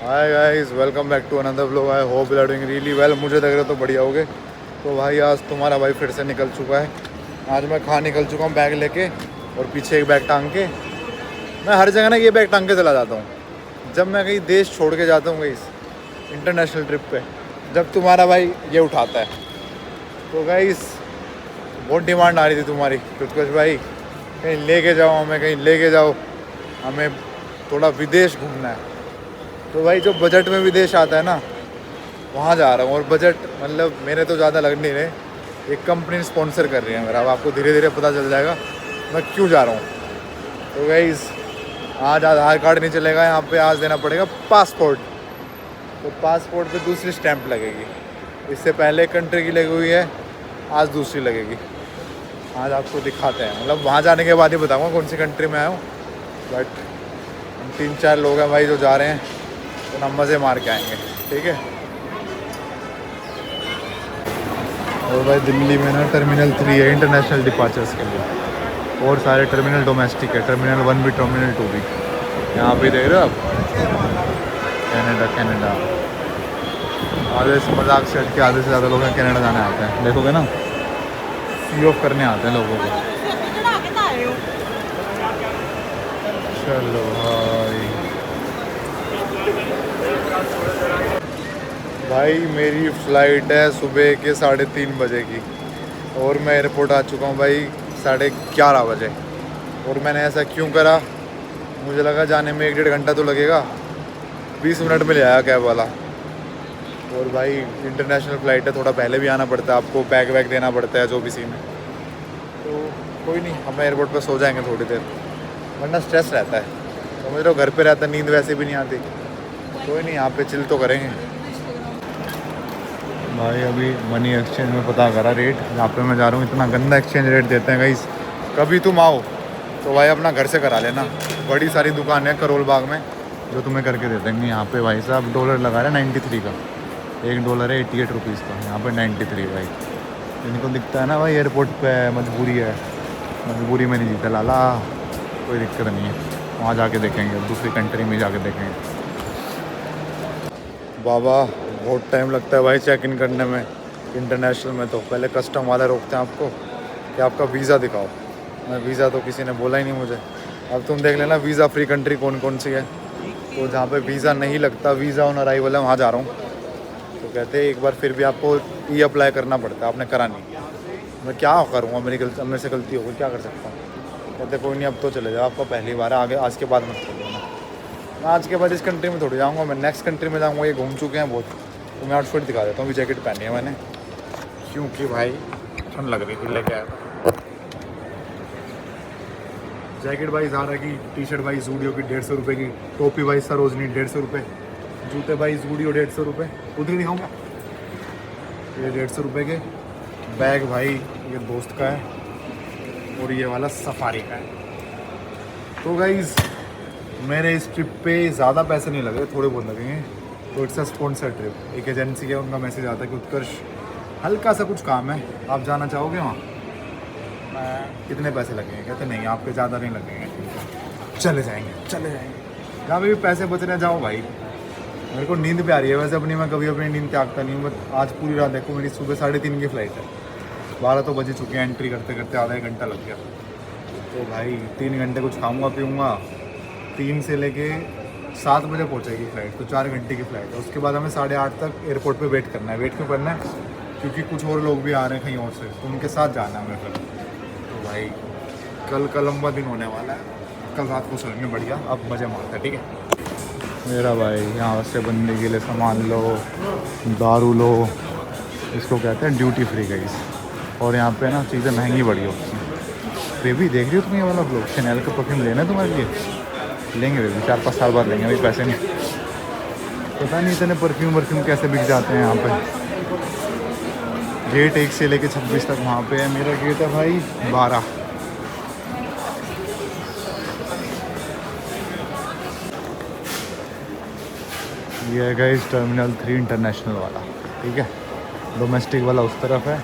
Hi guys, welcome back to another vlog. I hope you are doing really well. मुझे लग रहा है तो बढ़िया हो गए। तो भाई आज तुम्हारा भाई फिर से निकल चुका है। आज मैं कहाँ निकल चुका हूँ बैग लेके, और पीछे एक बैग टांग के। मैं हर जगह ना ये बैग टांग के चला जाता हूँ जब मैं कहीं देश छोड़ के जाता हूँ, कहीं इंटरनेशनल ट्रिप पे, जब तुम्हारा भाई ये उठाता है। तो गाइस बहुत डिमांड आ रही थी तुम्हारी उत्कर्ष भाई, कहीं लेके जाओ हमें, कहीं लेके जाओ हमें, थोड़ा विदेश घूमना है। तो भाई जो बजट में विदेश आता है ना, वहाँ जा रहा हूँ। और बजट मतलब मेरे तो ज़्यादा लग नहीं रहे, एक कंपनी स्पॉन्सर कर रही है मेरा। अब आपको धीरे धीरे पता चल जाएगा मैं क्यों जा रहा हूँ। तो गाइस आज आधार कार्ड नहीं चलेगा यहाँ पे, आज देना पड़ेगा पासपोर्ट। तो पासपोर्ट पे दूसरी स्टैंप लगेगी। इससे पहले कंट्री की लगी हुई है, आज दूसरी लगेगी। आज आपको दिखाते हैं, मतलब वहाँ जाने के बाद ही बताऊँगा कौन सी कंट्री में आया हूँ। बट हम 3-4 लोग हैं भाई जो जा रहे हैं, तो ना मज़े मार के आएंगे, ठीक है। और भाई दिल्ली में ना टर्मिनल 3 है इंटरनेशनल डिपार्चर्स के लिए, और सारे टर्मिनल डोमेस्टिक है, टर्मिनल 1 भी टर्मिनल 2 भी। यहाँ पे देख रहे हो आप, कनाडा। आधे से मजाक से हट के आधे से ज़्यादा लोग हैं कनाडा जाने आते हैं, देखोगे ना, सी ऑफ करने आते हैं लोगों को। चलो भाई मेरी फ़्लाइट है सुबह के 3:30 बजे की, और मैं एयरपोर्ट आ चुका हूँ भाई 11:30 बजे। और मैंने ऐसा क्यों करा, मुझे लगा जाने में 1-1.5 घंटा तो लगेगा, 20 मिनट में ले आया कैब वाला। और भाई इंटरनेशनल फ़्लाइट है, थोड़ा पहले भी आना पड़ता है आपको, बैग वैग देना पड़ता है जो भी सीन है। तो कोई नहीं, हम एयरपोर्ट पर सो जाएंगे थोड़ी देर, वरना स्ट्रेस रहता है। तो मुझे घर पे रहता है, नींद वैसे भी नहीं आती। कोई नहीं, यहाँ पे चिल तो करेंगे। भाई अभी मनी एक्सचेंज में पता करा रेट, जहाँ पे मैं जा रहा हूँ इतना गंदा एक्सचेंज रेट देते हैं गाइस। कभी तुम आओ तो भाई अपना घर से करा लेना, बड़ी सारी दुकान है करोल बाग में जो तुम्हें करके दे देंगे। यहाँ पे भाई साहब डॉलर लगा रहे हैं 93 का, $1 है 88 रुपीज़ का, यहाँ पे 93 भाई। इनको दिखता है ना भाई एयरपोर्ट पे मजबूरी है, मजबूरी में नहीं जीता लाला, कोई दिक्कत नहीं है। वहाँ जाके देखेंगे, दूसरी कंट्री में जाके देखेंगे। बाबा बहुत टाइम लगता है भाई चेक इन करने में इंटरनेशनल में। तो पहले कस्टम वाले रोकते हैं आपको कि आपका वीज़ा दिखाओ। मैं वीज़ा तो किसी ने बोला ही नहीं मुझे। अब तुम देख लेना वीज़ा फ्री कंट्री कौन कौन सी है। तो जहाँ पे वीज़ा नहीं लगता, वीज़ा ऑन अराइवल है, वहाँ जा रहा हूँ। तो कहते हैं एक बार फिर भी आपको ई अप्लाई करना पड़ता है, आपने करा नहीं। मैं क्या करूँगा, मेरे से गलती हो गई, क्या कर सकता हूँ। कहते कोई नहीं अब तो चले जाओ, आपका पहली बार है, आगे आज के बाद मत करो ना। मैं आज के बाद इस कंट्री में थोड़ी जाऊँगा, मैं नेक्स्ट कंट्री में जाऊँगा। ये घूम चुके हैं बहुत। तो मैं आउटफिट दिखा देता हूँ। अभी जैकेट पहनी है मैंने, क्योंकि भाई ठंड लग रही थी, लेके आया था जैकेट भाई ज़ारा की, टी शर्ट भाई जूडियो की 150 रुपये की, टोपी भाई सरोजनी 150 रुपये, जूते भाई जूडियो 150 रुपये, उधर दिखाऊँगा ये 150 रुपये के। बैग भाई ये दोस्त का है, और ये वाला सफारी का है। तो गाइज़ मेरे इस ट्रिप पे ज़्यादा पैसे नहीं लगे, थोड़े बहुत लगेंगे। तो इट्स अ स्पॉन्सर ट्रिप, एक एजेंसी है, उनका मैसेज आता है कि उत्कर्ष हल्का सा कुछ काम है, आप जाना चाहोगे वहाँ, कितने पैसे लगेंगे। कहते नहीं आपके ज़्यादा नहीं लगेंगे, चले जाएंगे चले जाएंगे। जहाँ पे भी पैसे बच रहे जाओ भाई। मेरे को नींद पे आ रही है वैसे अपनी, मैं कभी अपनी नींद त्यागता नहीं हूँ। बट आज पूरी रात देखो, मेरी सुबह 3:30 की फ़्लाइट है, 12 तो बजे चुके हैं, एंट्री करते करते आधा 1 घंटा लग गया। तो भाई 3 घंटे कुछ खाऊँगा पीऊँगा, 3 से लेके 7 बजे पहुँचेगी फ़्लाइट, तो 4 घंटे की फ़्लाइट है। उसके बाद हमें 8:30 तक एयरपोर्ट पे वेट करना है। वेट क्यों करना है, क्योंकि कुछ और लोग भी आ रहे हैं कहीं और से, तो उनके साथ जाना है हमें फिर। तो भाई कल का लंबा दिन होने वाला है, कल रात को सोएंगे बढ़िया, अब मज़े मारते हैं, ठीक है। मेरा भाई यहाँ से बनने के लिए सामान लो, दारू लो, इसको कहते हैं ड्यूटी फ्री गाइस। और यहाँ पे ना चीज़ें महंगी बड़ी होती हैं। बेबी देख रही हो तुम ये वाला ब्लॉग, शैनल का परफ्यूम लेना है तुम्हारे लिए, लेंगे बेबी, 4-5 साल बाद लेंगे भाई, पैसे नहीं। पता नहीं इतने परफ्यूम कैसे बिक जाते हैं यहाँ पे। गेट 1 से लेके 26 तक वहाँ पे है, मेरा गेट है भाई 12। ये है गाइस टर्मिनल 3 इंटरनेशनल वाला, ठीक है। डोमेस्टिक वाला उस तरफ है।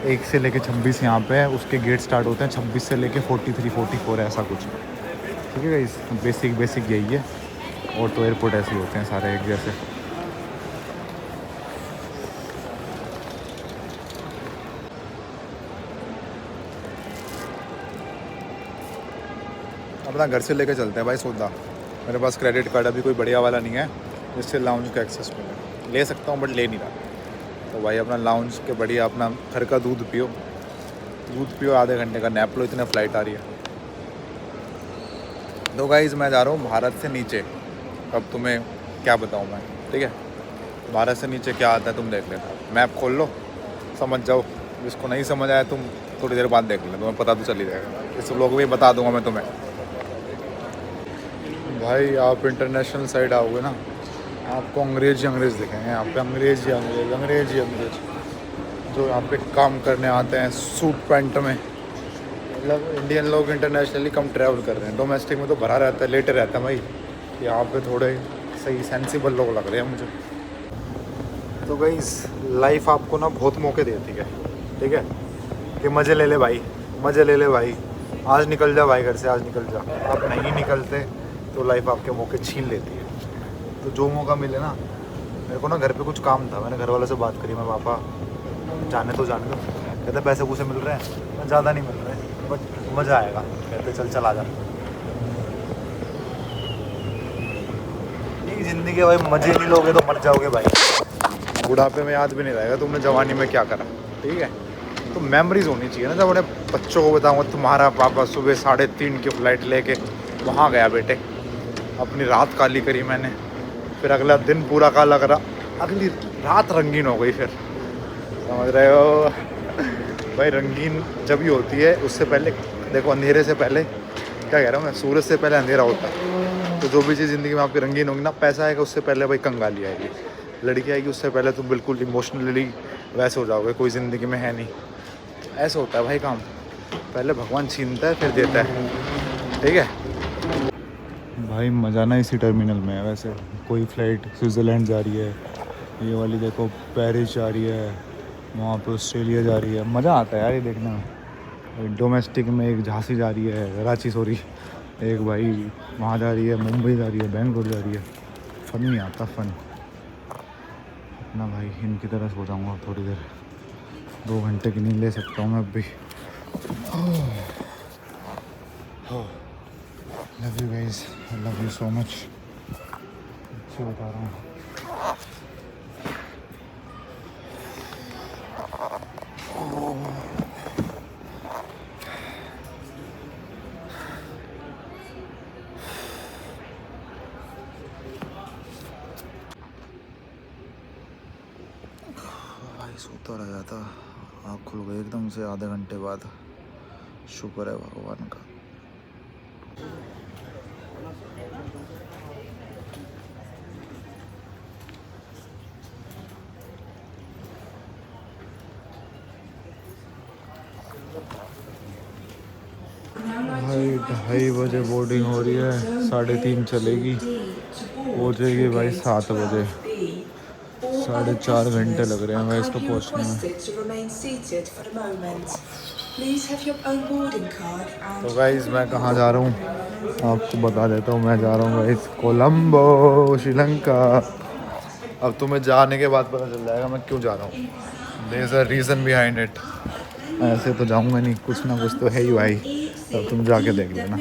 1 से लेके 26 यहाँ पे है, उसके गेट स्टार्ट होते हैं 26 से लेके 43-44 ऐसा कुछ, ठीक है गाइस। बेसिक यही है। और तो एयरपोर्ट ऐसे ही होते हैं सारे एक जैसे। अपना घर से लेके चलते हैं भाई सौदा। मेरे पास क्रेडिट कार्ड अभी कोई बढ़िया वाला नहीं है जिससे लाउंज का एक्सेस मिले। ले सकता हूँ बट ले नहीं रहा। तो भाई अपना लाउंज के बढ़िया अपना घर का दूध पियो आधे घंटे का नैप लो, इतने फ़्लाइट आ रही है। तो गाइस मैं जा रहा हूँ भारत से नीचे। अब तुम्हें क्या बताऊँ मैं, ठीक है। भारत से नीचे क्या आता है तुम देख लेना, मैप खोल लो समझ जाओ। जिसको नहीं समझ आया तुम थोड़ी देर बाद देख लेना, तुम्हें पता तो चल ही जाएगा। इस ब्लॉग में बता दूंगा मैं तुम्हें। भाई आप इंटरनेशनल साइड आओगे ना, आपको अंग्रेज़ दिखेंगे यहाँ पे। अंग्रेज़ जो यहाँ पे काम करने आते हैं सूट पैंट में। मतलब इंडियन लोग इंटरनेशनली कम ट्रैवल कर रहे हैं, डोमेस्टिक में तो भरा रहता है, लेटे रहता है भाई। यहाँ पे थोड़े सही सेंसिबल लोग लग रहे हैं मुझे। तो गाइस लाइफ आपको ना बहुत मौके देती है, ठीक है, कि मज़े ले ले भाई, आज निकल जा भाई घर से, आज निकल जा। आप नहीं निकलते तो लाइफ आपके मौके छीन लेती है। तो जो मौका मिले ना, मेरे को ना घर पे कुछ काम था, मैंने घर वालों से बात करी, मैं पापा जाने दो। कहते पैसे पूसे मिल रहे हैं, ज़्यादा नहीं मिल रहे हैं बट मज़ा आएगा। कहते चल आ जा। ये ज़िंदगी भाई, मज़े नहीं लोगे तो मर जाओगे भाई। बुढ़ापे में याद भी नहीं रहेगा तुमने जवानी में क्या करा, ठीक है। तो मेमोरीज होनी चाहिए ना। जब अपने बच्चों को बताऊँगा तुम्हारा पापा सुबह 3:30 की फ़्लाइट लेके वहाँ गया बेटे, अपनी रात काली करी मैंने, फिर अगला दिन पूरा काला करा, अगली रात रंगीन हो गई। फिर समझ रहे हो भाई, रंगीन जब ही होती है उससे पहले देखो, अंधेरे से पहले, क्या कह रहा हूँ मैं, सूरज से पहले अंधेरा होता है। तो जो भी चीज़ ज़िंदगी में आपकी रंगीन होगी ना, पैसा आएगा उससे पहले भाई कंगाली आएगी, लड़की आएगी उससे पहले तुम बिल्कुल इमोशनली वैसे हो जाओगे, कोई ज़िंदगी में है नहीं। ऐसा होता है भाई काम, पहले भगवान छीनता है फिर देता है, ठीक है भाई। मज़ा ना इसी टर्मिनल में है। वैसे कोई फ़्लाइट स्विट्ज़रलैंड जा रही है, ये वाली देखो पेरिस जा रही है, वहाँ पे ऑस्ट्रेलिया जा रही है। मज़ा आता है यार ये देखने में। डोमेस्टिक में एक झांसी जा रही है, रांची सॉरी, एक भाई वहाँ जा रही है, मुंबई जा रही है, बेंगलोर जा रही है। फ़न नहीं आता फ़न अपना भाई। इनकी तरह सो जाऊँगा थोड़ी देर, 2 घंटे की नींद ले सकता हूँ मैं अब भी। Love you guys, I love you so much. अच्छी बता रहा हूँ। भाई सोता रह जाता, आँख खुल गई एकदम से आधे घंटे बाद। शुक्र है भगवान का। भाई 2:30 बजे बोर्डिंग हो रही है, 3:30 चलेगी, पहुँचेगी भाई 7 बजे। 4.5 घंटे लग रहे हैं भाई इसको पहुँचने में। तो गाइस मैं कहाँ जा रहा हूँ आपको बता देता हूँ। मैं जा रहा हूँ गाइस कोलंबो, श्रीलंका। अब तुम्हें जाने के बाद पता चल जाएगा मैं क्यों जा रहा हूँ। There is a reason behind it. ऐसे तो जाऊँगा नहीं, कुछ ना कुछ तो है ही भाई। तब तुम जाके देख लेना।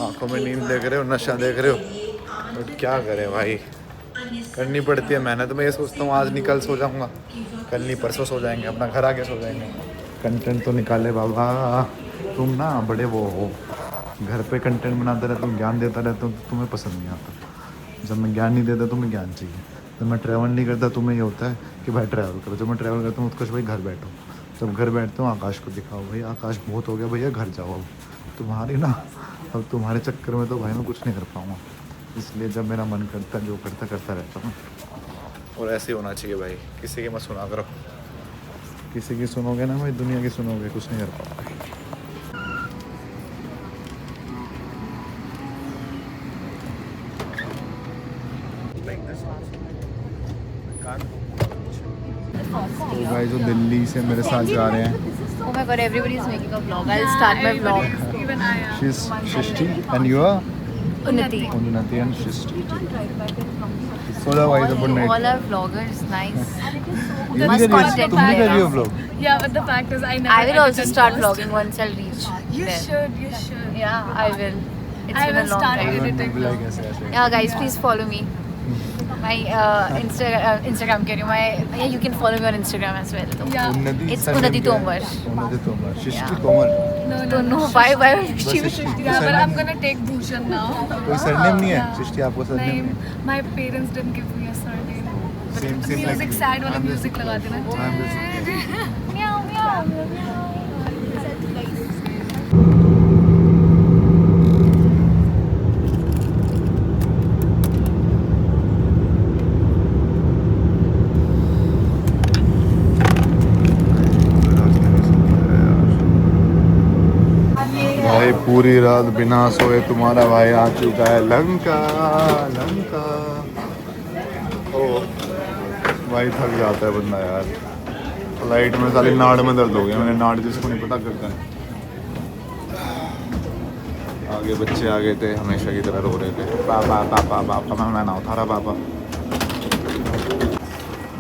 आँखों में नींद देख रहे हो, नशा देख रहे हो, बट क्या करें भाई, करनी पड़ती है मेहनत। मैं ये सोचता हूँ आज निकल सो जाऊँगा, कल नहीं परसों सो जाएंगे, अपना घर आके सो जाएंगे। कंटेंट तो निकाले बाबा, तुम ना बड़े वो हो, घर पे कंटेंट बनाते रहते हो, ज्ञान देता रहता हूँ, तुम्हें पसंद नहीं आता। जब मैं ज्ञान नहीं देता तुम्हें ज्ञान चाहिए। जब मैं ट्रैवल नहीं करता तुम्हें ये होता है कि भाई ट्रैवल करो। जब मैं ट्रैवल करता हूँ उत्कर्ष भाई घर बैठो। जब घर बैठता हूँ आकाश को दिखाओ, भाई आकाश बहुत हो गया भैया घर जाओ। अब तुम्हारी ना, अब तुम्हारे चक्कर में तो भाई मैं कुछ नहीं कर पाऊँगा। इसलिए जब मेरा मन करता है जो करता रहता हूँ। और ऐसे होना चाहिए भाई, किसी की मत सुना करो। किसी की सुनोगे ना भाई, दुनिया की सुनोगे, कुछ नहीं कर पाओगे। तो भाई जो दिल्ली से मेरे साथ जा रहे हैं Oh my god, everybody is making a vlog. I'll start my vlog. Even I am. She's Shishti and you are Unnati. Unnati and Shishti. So that was a good night. All are vloggers, nice. You Must भी content तुम भी बनाएगा. करिए vlog. Yeah, but the fact is, I never. I will also edited start first. vlogging once I'll reach You there. should. You should. Yeah, I will. It's I been a will long start time. editing. Everyone will be like ऐसे ऐसे. Yeah, guys, please follow me. My Instagram keh rahi hu. My you can follow me on Instagram as well. So. Yeah. Unnati. It's surname Unnati क्या है? Tomar. Unnati Tomar. Shishti Yeah. Tomar. No, Don't know why she was. Shishti. Yeah, but Surname- I'm gonna take Bhushan now. कोई surname नहीं है. Yeah. Shishti आपको surname Name. नहीं है. My parents didn't give me a surname. Same like Music me. sad वाला I'm just- music लगा देना. I'm just- Meow meow. भाई पूरी रात बिना सोए तुम्हारा भाई आ चुका है लंका लंका। ओ भाई थक जाता है बंदा यार। फ्लाइट में साली नाड़ में दर्द हो गया। मैंने नाड़ जिसको नहीं पता करता है। आगे बच्चे आ गए थे हमेशा की तरह रो रहे थे पापा पापा पापा। मैं ना उठा रहा पापा।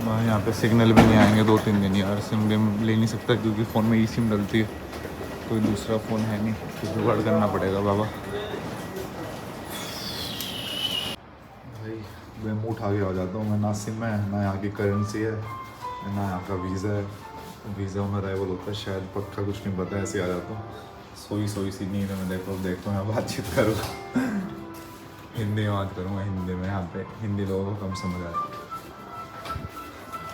भाई यहाँ पे सिग्नल भी नहीं आएंगे 2-3 दिन यार। सिम भी ले नहीं सकता क्योंकि फ़ोन में ई सिम डलती है। कोई दूसरा फ़ोन है नहीं तो जुगाड़ करना पड़ेगा बाबा। भाई मैं मुँह उठा के आ जाता हूँ। मैं ना सिम है ना यहाँ की करेंसी है ना यहाँ का वीज़ा है। वीज़ा में अराइवल होता है शायद पक्का कुछ नहीं पता। ऐसे आ जाता हूँ सोई सी नींद में। देखो मैं बातचीत करूँ हिंदी में बात करूँगा। हिंदी में यहाँ पे हिंदी लोगों को कम समझ आए।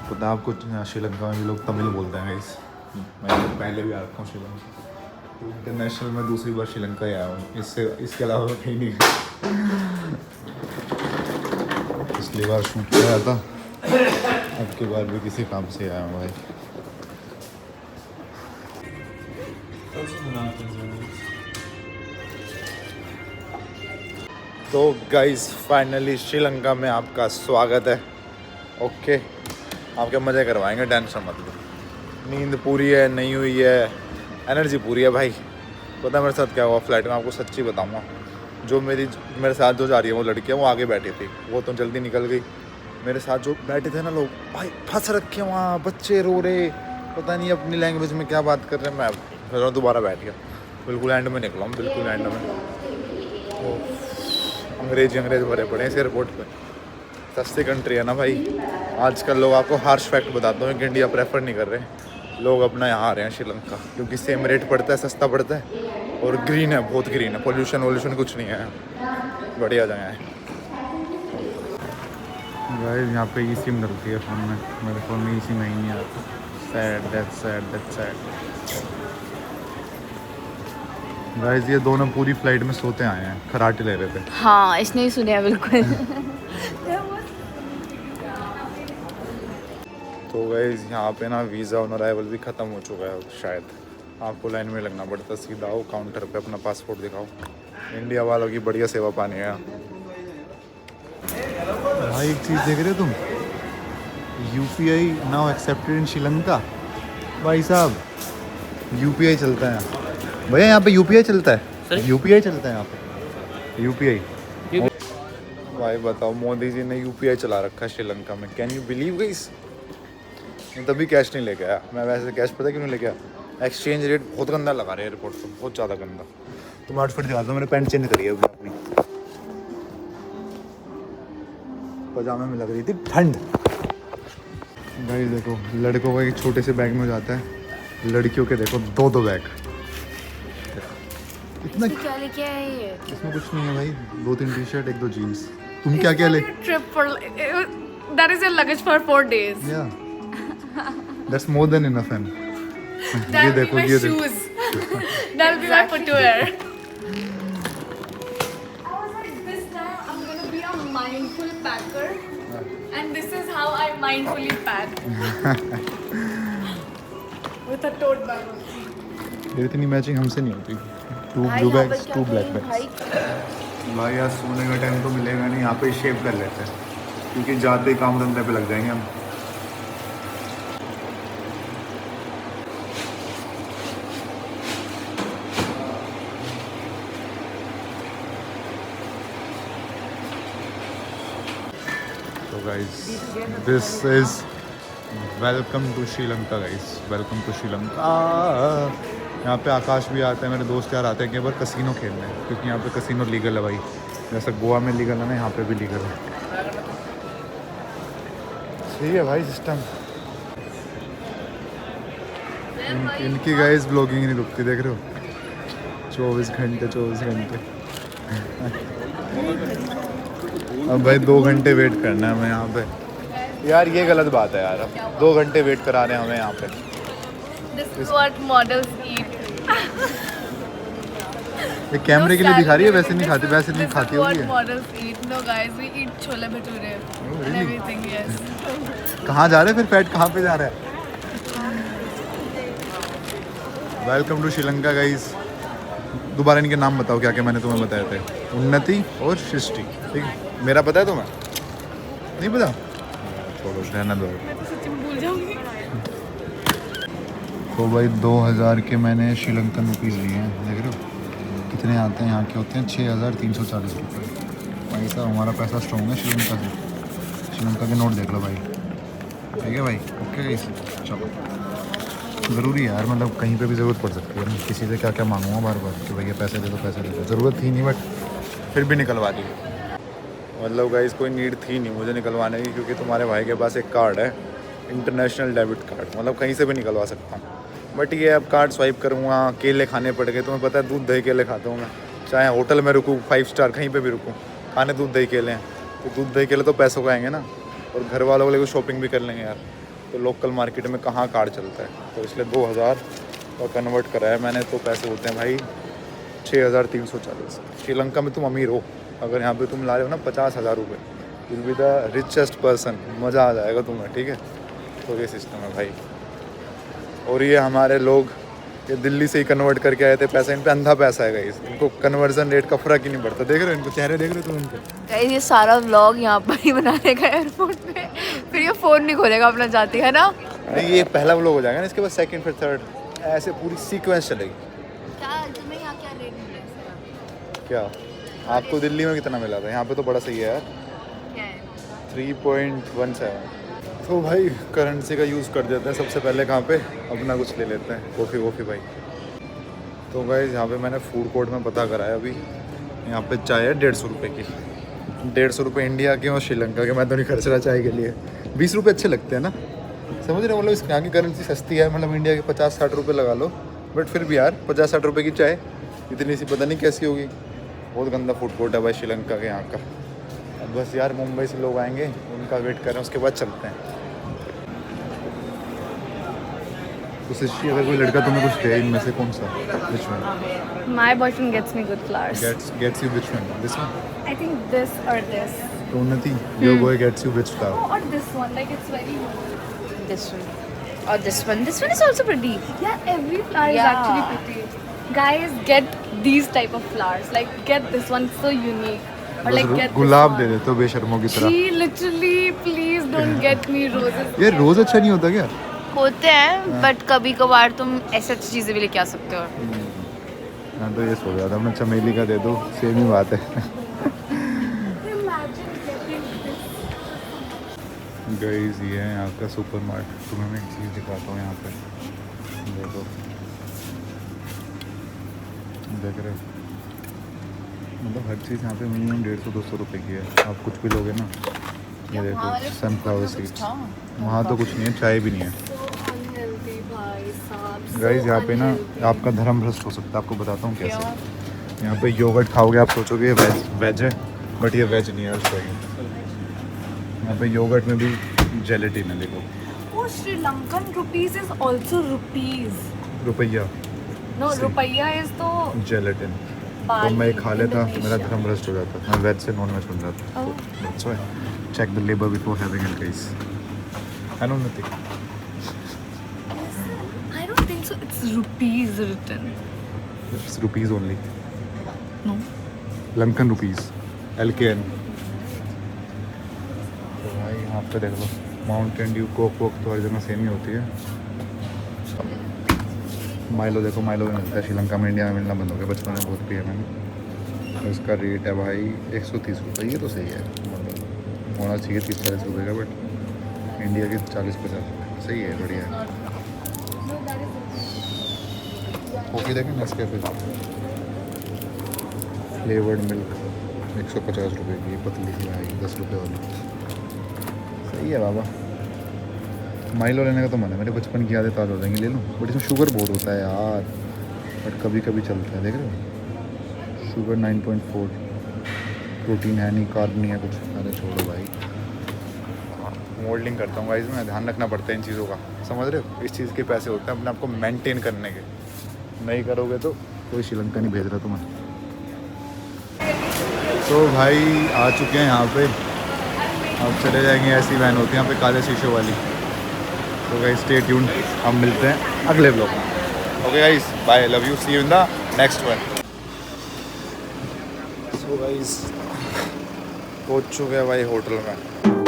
पता आपको श्रीलंका में भी लोग तमिल बोलते हैं इस। मैं पहले भी आ रखा हूँ श्रीलंका। इंटरनेशनल में दूसरी बार श्रीलंका ही आया हूँ। इसके अलावा कहीं नहीं गया। पिछली बार शूट किया था अब की बार भी किसी काम से आया हूँ भाई। तो गाइस फाइनली श्रीलंका में आपका स्वागत है। ओके आपके मज़े करवाएंगे टेंशन मत लो। नींद पूरी है नहीं हुई है एनर्जी पूरी है भाई। पता है मेरे साथ क्या हुआ फ्लाइट में आपको सच्ची बताऊंगा। जो मेरे साथ जो जा रही है वो लड़की है वो आगे बैठी थी। वो तो जल्दी निकल गई। मेरे साथ जो बैठे थे ना लोग भाई फंस रखे वहाँ। बच्चे रो रहे पता नहीं अपनी लैंग्वेज में क्या बात कर रहे हैं। मैं फिर दोबारा बैठ गया। बिल्कुल एंड में निकला हूँ बिल्कुल एंड में। तो अंग्रेज भरे पड़े हैं इस एयरपोर्ट पर। सस्ती कंट्री है ना भाई। आजकल लोग आपको हार्श फैक्ट बताता हूँ कि इंडिया प्रेफर नहीं कर रहे। लोग अपना यहाँ आ रहे हैं श्रीलंका क्योंकि सेम रेट पड़ता है सस्ता पड़ता है और ग्रीन है बहुत ग्रीन है। पोल्यूशन वोल्यूशन कुछ नहीं है। बढ़िया जगह है गाइस। यहाँ पे ई सिम डलती है फ़ोन में। मेरे फ़ोन में ई सिम नहीं आता। Sad that's sad guys. ये दोनों पूरी फ्लाइट में सोते आए हैं खराटे ले रहे थे। हाँ इसने ही सुना बिल्कुल। तो गाइस यहाँ पे ना वीज़ा ऑन अराइवल भी ख़त्म हो चुका है शायद। आपको लाइन में लगना पड़ता। सीधा आओ काउंटर पे अपना पासपोर्ट दिखाओ। इंडिया वालों की बढ़िया सेवा पानी है। भाई एक चीज़ देख रहे हो तुम UPI now accepted in Sri Lanka. भाई साहब UPI चलता है भैया यहाँ पे। UPI चलता है UPI चलता है यहाँ पे UPI। भाई बताओ मोदी जी ने UPI चला रखा है श्रीलंका में। Can you believe guys. तभी कैश नहीं लेके आया मैं। वैसे कैश पता क्यों नहीं लेके आया। एक्सचेंज रेट बहुत गंदा लगा रहे हैं एयरपोर्ट पर बहुत ज़्यादा गंदा। तुम आउटफिट दिखा दो। मैंने पैंट चेंज करी है अपनी। पजामे में लग रही थी ठंड। गाइस देखो लड़कों का एक छोटे से बैग में हो जाता है। लड़कियों के देखो 2 बैग। इतना क्या लेके आए ये? इसमें कुछ नहीं है भाई। 2-3 टी-शर्ट 1-2 जीन्स। तुम क्या ले। Trip for that is your luggage for 4 days. या दैट्स मोर देन इनफ एन। That'll be my shoes. That'll be my footwear. I was like, this time I'm gonna be a mindful packer, and this is how I mindfully pack. With a tote bag. ये इतनी matching हमसे नहीं होती। 2 भाई, blue यहाँ पर bags क्या 2 black क्या है? बैग्स। भाई यार सोने का टाइम तो मिलेगा नहीं। यहाँ पे शेव कर लेते हैं क्योंकि जाते ही काम धंधे पे लग जाएंगे हम। Guys this is welcome to Sri Lanka guys, welcome to Sri Lanka. यहाँ पे आकाश भी आता है, मेरे दोस्त यार आते हैं कई बार कसिनो खेलने, क्योंकि यहाँ पे कसिनो लीगल है भाई। जैसा गोवा में लीगल है ना, यहाँ पे भी लीगल है। सही है भाई सिस्टम। इनकी गाइस ब्लॉगिंग नहीं रुकती, देख रहे हो, 24 घंटे 24 घंटे। अब भाई 2 घंटे वेट करना है हमें यहाँ पे। यार ये गलत बात है यार, अब 2 घंटे वेट करा रहे हैं हमें यहाँ पे। This is what models eat. ये कैमरे के लिए दिखा रही है, वैसे नहीं खाती, वैसे नहीं खाती This is होगी। what models eat. No guys, we eat chole bhature and everything. Yes. कहाँ जा रहे हैं फिर, फैट कहाँ पे जा रहा है? Welcome to Sri Lanka guys. दोबारा इनके नाम बताओ क्या क्या मैंने तुम्हें बताए थे। उन्नति और सृष्टि, ठीक है। मेरा पता है तुम्हें? नहीं पता? छोड़ो रहना दो। मैं तो सच्ची में भूल जाऊंगी। तो भाई 2000 के मैंने श्रीलंकन रुपीज़ लिए हैं, देख रहे हो कितने आते हैं यहाँ के, होते हैं 6340 रुपये। भाई साहब हमारा पैसा स्ट्रॉन्ग है श्रीलंका से। श्रीलंका के नोट देख लो भाई, ठीक है भाई, ओके गाइस। चलो ज़रूरी है यार, मतलब कहीं पे भी ज़रूरत पड़ सकती है ना, किसी से क्या क्या मांगूंगा बार बार कि भैया पैसे दे दो पैसे दे दो। ज़रूरत थी नहीं बट फिर भी निकलवा दी। मतलब गाइस कोई नीड थी नहीं मुझे निकलवाने की, क्योंकि तुम्हारे भाई के पास एक कार्ड है, इंटरनेशनल डेबिट कार्ड, मतलब कहीं से भी निकलवा सकता हूँ। बट ये अब कार्ड स्वाइप करूँगा, केले खाने पड़ गए। तुम्हें पता है दूध दही केले खाता हूँ मैं, चाहे होटल में रुकूँ 5 स्टार कहीं पे भी रुकूँ, खाने दूध दही केले हैं। तो दूध दही केले तो पैसों को आएंगे ना, और घर वालों के लिए शॉपिंग भी कर लेंगे यार। तो लोकल मार्केट में कहाँ कार्ड चलता है, तो इसलिए 2000 का कन्वर्ट कराया मैंने। तो पैसे होते हैं भाई 6340। श्रीलंका में तुम अमीर हो, अगर यहाँ पे तुम ला रहे हो ना 50,000 रुपये, will be the richest person, मज़ा आ जाएगा तुम्हें, ठीक है। तो ये सिस्टम है भाई। और ये हमारे लोग ये दिल्ली से ही कन्वर्ट करके आए थे पैसा, इन पे अंधा पैसा है गाइस, इनको कन्वर्जन रेट का फ़र्क ही नहीं पड़ता। देख रहे हो इनको, चेहरे देख रहे हो तुम इनके। गाइस ये सारा व्लॉग यहाँ पर ही बनाने का एयरपोर्ट में, फिर ये फ़ोन नहीं खोलेगा अपना जाती है ना। नहीं ये पहला व्लॉग हो जाएगा ना, इसके बाद सेकंड फिर थर्ड, ऐसे पूरी सीक्वेंस चलेगी। क्या तुम्हें यहाँ क्या रेट मिला? क्या आपको दिल्ली में कितना मिला था? यहाँ पे तो बड़ा सही है यार, क्या है? 3.17। तो भाई करेंसी का यूज़ कर देते हैं सबसे पहले। कहाँ पे अपना कुछ ले लेते हैं, कॉफ़ी भाई। तो गाइस यहाँ पे मैंने फूड कोर्ट में पता कराया अभी, यहाँ पे चाय है 150 रुपये की। 150 रुपये इंडिया के और श्रीलंका के, मैं तो नहीं खर्च रहा चाय के लिए। 20 रुपये अच्छे लगते हैं ना, समझ रहे हो, मतलब इस यहाँ की करेंसी सस्ती है, मतलब इंडिया के 50-60 रुपये लगा लो, बट फिर भी यार 50-60 रुपये की चाय इतनी सी पता नहीं कैसी होगी। बहुत गंदा फूड कोर्ट है भाई श्रीलंका के यहाँ का। अब बस यार मुंबई से लोग आएंगे, उनका वेट करें, उसके बाद चलते हैं। तो सृष्टि अगर कोई लड़का तुम्हें कुछ दे इनमें से कौन सा, which one? My boyfriend gets me good flowers. Gets you which one? This one? I think this or this. तो उन्नति, your boy gets you which flower? Oh, or this one. Like it's very. This one. Or this one. This one is also pretty. Yeah, every flower is Yeah. actually pretty. Guys, get these type of flowers. Like get this one, so unique. Or like बस get gulab this they one. देते हो बेशर्मों की तरह। She literally, please don't get me roses. ये रोज़ अच्छा नहीं होता क्या? होते हैं बट कभी कभार तुम ऐसी अच्छी चीज़ें भी लेके आ सकते हो। मैं तो ये सोच रहा था मैं चमेली का दे दूँ, सेम ही बात है। Imagine getting this. गाइस ये है यहाँ का सुपर मार्केट। तुम्हें मैं एक चीज़ दिखाता हूँ यहाँ पे, देखो, देख रहे हो, मतलब हर चीज़ यहाँ पे मिनिमम 150-200 रुपये की है। आप कुछ भी लोगे ना, ये देखो सनफ्लावर सीड्स, वहाँ तो कुछ नहीं है, चाय भी नहीं है। Unhealthy, भाई साहब. गाइस यहाँ पे ना आपका धर्म भ्रष्ट हो सकता है, आपको बताता हूँ कैसे। यहाँ पे योगर्ट खाओगे आप सोचोगे ये वेज है, बट ये वेज नहीं है, यहाँ पे योगर्ट में भी जेलेटिन है, देखो। Oh, Sri Lankan rupees is also rupees. रुपया No, See. रुपया is तो जेलेटिन। तो मैं खा लेता, मेरा धर्म भ्रष्ट हो जाता, मैं वेज से नॉन वेज बन जाता। Oh. That's why check the label before having it, guys. I know nothing. I don't think so. It's rupees written. It's rupees only. No. Lankan rupees. LKN. तो भाई यहाँ पे देख लो, माउंटेन ड्यू, कोक वोक तो हर जगह same ही होती है। Milo देखो, माइलो भी मिलता है श्रीलंका में, इंडिया में मिलना बंद हो गया, बचपन में बहुत पिया मैंने। तो इसका रेट है भाई 130 रुपये, ये तो सही है। होना चाहिए 30-40 रुपये का, बट इंडिया के 40-50 सही है, बढ़िया है। कॉफ़ी देखें नेस्कैफे फ्लेवर्ड मिल्क 150 रुपये की, पतली सी आएगी 10 रुपये वाली, सही है बाबा। माइलो लेने का तो मन है, मेरे बचपन की यादें ताज़ा हो जाएंगी, ले लूँ। बट इसमें शुगर बहुत होता है यार, बट कभी कभी चलता है, देख रहे हो शुगर 9.4, प्रोटीन है नहीं, कार्ब नहीं है कुछ। अरे छोड़ो भाई, मोल्डिंग करता हूँ गाइस मैं, ध्यान रखना पड़ता है इन चीज़ों का, समझ रहे हो। इस चीज़ के पैसे होते हैं अपने आप को मेंटेन करने के, नहीं करोगे तो कोई श्रीलंका नहीं भेज रहा तुम्हें। तो भाई आ चुके हैं यहाँ पे, अब चले जाएंगे, ऐसी वैन होती है यहाँ पे काले शीशों वाली। तो गाइस स्टे ट्यून्ड, हम मिलते हैं अगले ब्लॉग में। Okay guys, bye, love you, see you in the next one. So guys पहुँच चुके हैं भाई होटल में।